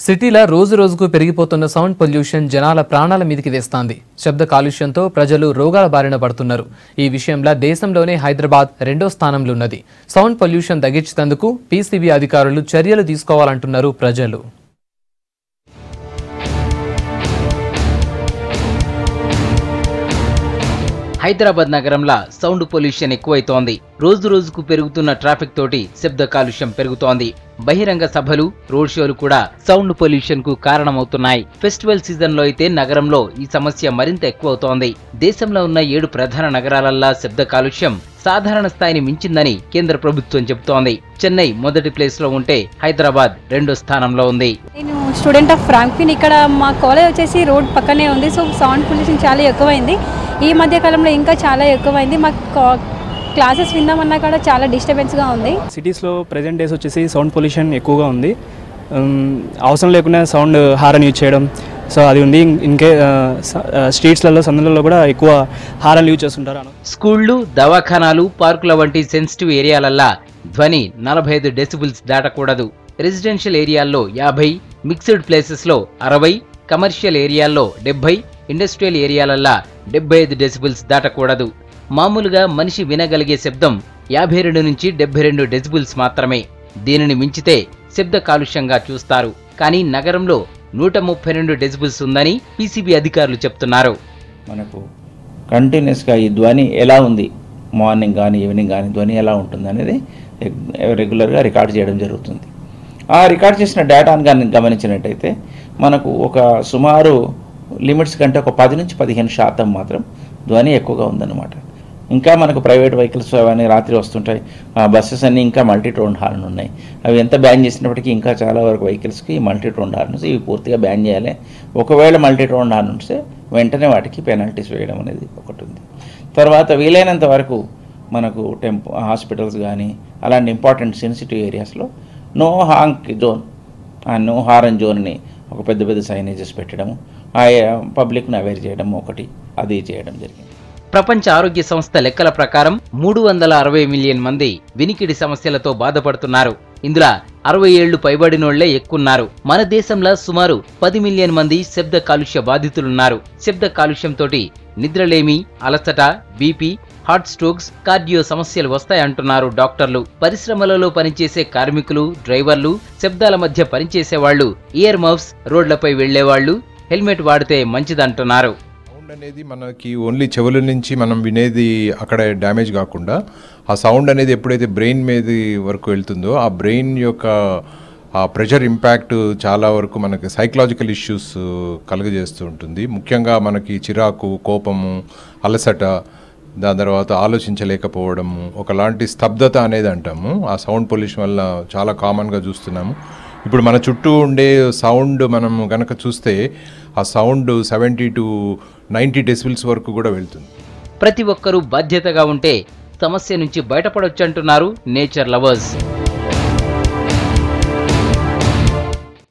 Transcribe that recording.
సిటీలో రోజు రోజుకు పెరిగిపోతున్న సౌండ్ పొల్యూషన్ జనాల ప్రాణాల మీదకి తెస్తాంది. శబ్ద కాలుష్యంతో ప్రజలు రోగాల బారిన పడుతున్నారు. ఈ విషయంలో దేశంలోనే హైదరాబాద్ రెండో స్థానంలో ఉన్నది. సౌండ్ పొల్యూషన్ తగ్గించేందుకు పీసీబీ అధికారులు చర్యలు తీసుకోవాలంటున్నారు ప్రజలు. హైదరాబాద్ నగరంలో సౌండ్ పొల్యూషన్ ఎక్కువైతోంది. రోజు రోజుకు పెరుగుతున్న ట్రాఫిక్ తోటి శబ్ద కాలుష్యం పెరుగుతోంది. బహిరంగ సభలు, రోడ్ షోలు కూడా సౌండ్ పొల్యూషన్ కు కారణమవుతున్నాయి. ఫెస్టివల్ సీజన్ లో అయితే నగరంలో ఈ సమస్య మరింత ఎక్కువవుతోంది. దేశంలో ఉన్న 7 ప్రధాన నగరాలల్లా శబ్ద కాలుష్యం సాధారణ స్థాయిని మించిందని కేంద్ర ప్రభుత్వం చెబుతోంది. చెన్నై మొదటి ప్లేస్ లో ఉంటే హైదరాబాద్ రెండో స్థానంలో ఉంది. నేను స్టూడెంట్ ఆఫ్ ఫ్రాంక్ఫిన్. ఇక్కడ మా కాలేజ్ వచ్చేసి రోడ్ పక్కనే ఉంది. సో సౌండ్ పొల్యూషన్ చాలా ఎక్కువైంది. ఈ మధ్య కాలంలో ఇంకా చాలా ఎక్కువైంది. మాకు క్లాసెస్ విందామన్నా కూడా చాలా డిస్టర్బెన్స్గా ఉంది. సిటీస్లో ప్రెజెంట్ డేస్ వచ్చేసి సౌండ్ పొల్యూషన్ ఎక్కువగా ఉంది. అవసరం లేకుండా సౌండ్ హారన్ యూజ్ చేయడం, సో అది ఉంది. స్ట్రీట్స్లలో, సందులలో కూడా ఎక్కువ హారన్ యూజ్ చేస్తుంటారు. స్కూళ్లు, దవాఖానాలు, పార్కుల వంటి సెన్సిటివ్ ఏరియాలల్లా ధ్వని 45 డెసిబుల్స్ దాటకూడదు. రెసిడెన్షియల్ ఏరియాల్లో 50, మిక్స్డ్ ప్లేసెస్లో 60, కమర్షియల్ ఏరియాల్లో 70, ఇండస్ట్రియల్ ఏరియాలల్లా 75 డెసిబుల్స్ దాటకూడదు. మామూలుగా మనిషి వినగలిగే శబ్దం 52 నుంచి 72 డెసిబుల్స్ మాత్రమే. దీనిని మించితే శబ్ద కాలుష్యంగా చూస్తారు. కానీ నగరంలో 132 డెసిబుల్స్ ఉందని పీసీబీ అధికారులు చెప్తున్నారు. మనకు కంటిన్యూస్గా ఈ ధ్వని ఎలా ఉంది, మార్నింగ్ కానీ ఈవినింగ్ కానీ ధ్వని ఎలా ఉంటుంది అనేది రెగ్యులర్గా రికార్డ్ చేయడం జరుగుతుంది. ఆ రికార్డ్ చేసిన డేటాను కానీ గమనించినట్టయితే మనకు ఒక సుమారు లిమిట్స్ కంటే ఒక 10 నుంచి 15% మాత్రం ధ్వని ఎక్కువగా ఉందన్నమాట. ఇంకా మనకు ప్రైవేట్ వెహికల్స్ అవన్నీ రాత్రి వస్తుంటాయి. బస్సెస్ అన్నీ ఇంకా మల్టీటోన్ హార్న్ ఉన్నాయి. అవి ఎంత బ్యాన్ చేసినప్పటికీ ఇంకా చాలా వరకు వెహికల్స్కి మల్టీటోన్ హార్న్స్ ఇవి పూర్తిగా బ్యాన్ చేయాలి. ఒకవేళ మల్టీటోన్ హార్న్ ఉంటే వెంటనే వాటికి పెనాల్టీస్ వేయడం అనేది ఒకటి ఉంది. తర్వాత వీలైనంత వరకు మనకు హాస్పిటల్స్ కానీ అలాంటి ఇంపార్టెంట్ సెన్సిటివ్ ఏరియాస్లో నో హార్న్ జోన్, ఆ నో హార్న్ జోన్ని ఒక పెద్ద పెద్ద సైనేజెస్ పెట్టడము, ఆ పబ్లిక్ను అవేర్ చేయడం ఒకటి అది చేయడం జరిగింది. ప్రపంచ ఆరోగ్య సంస్థ లెక్కల ప్రకారం 360 మిలియన్ మంది వినికిడి సమస్యలతో బాధపడుతున్నారు. ఇందులో 60 ఏళ్లు పైబడినోళ్లే ఎక్కున్నారు. మన దేశంలో సుమారు 10 మిలియన్ మంది శబ్ద కాలుష్య బాధితులున్నారు. శబ్ద కాలుష్యంతో నిద్రలేమి, అలసట, బీపీ, హార్ట్ స్ట్రోక్స్, కార్డియో సమస్యలు వస్తాయంటున్నారు డాక్టర్లు. పరిశ్రమలలో పనిచేసే కార్మికులు, డ్రైవర్లు, శబ్దాల మధ్య పనిచేసేవాళ్లు, ఇయర్ మఫ్స్, రోడ్లపై వెళ్లేవాళ్లు హెల్మెట్ వాడితే మంచిదంటున్నారు. సౌండ్ అనేది మనకి ఓన్లీ చెవుల నుంచి మనం వినేది అక్కడ డ్యామేజ్ కాకుండా ఆ సౌండ్ అనేది ఎప్పుడైతే బ్రెయిన్ మీద వరకు వెళ్తుందో ఆ బ్రెయిన్ యొక్క ఆ ప్రెషర్ ఇంపాక్ట్ చాలా వరకు మనకి సైకలాజికల్ ఇష్యూస్ కలుగజేస్తూ ఉంటుంది. ముఖ్యంగా మనకి చిరాకు, కోపము, అలసట, దాని తర్వాత ఆలోచించలేకపోవడము, ఒకలాంటి స్తబ్దత అనేది అంటాము. ఆ సౌండ్ పొల్యూషన్ వల్ల చాలా కామన్గా చూస్తున్నాము. ఇప్పుడు మన చుట్టూ ఉండే సౌండ్ మనం కనుక చూస్తే ఆ సౌండ్ 70 to 90 డెసిబిల్స్ వరకు కూడా వెళ్తుంది. ప్రతి ఒక్కరూ బాధ్యతగా ఉంటే సమస్య నుంచి బయటపడొచ్చంటున్నారు నేచర్ లవర్స్.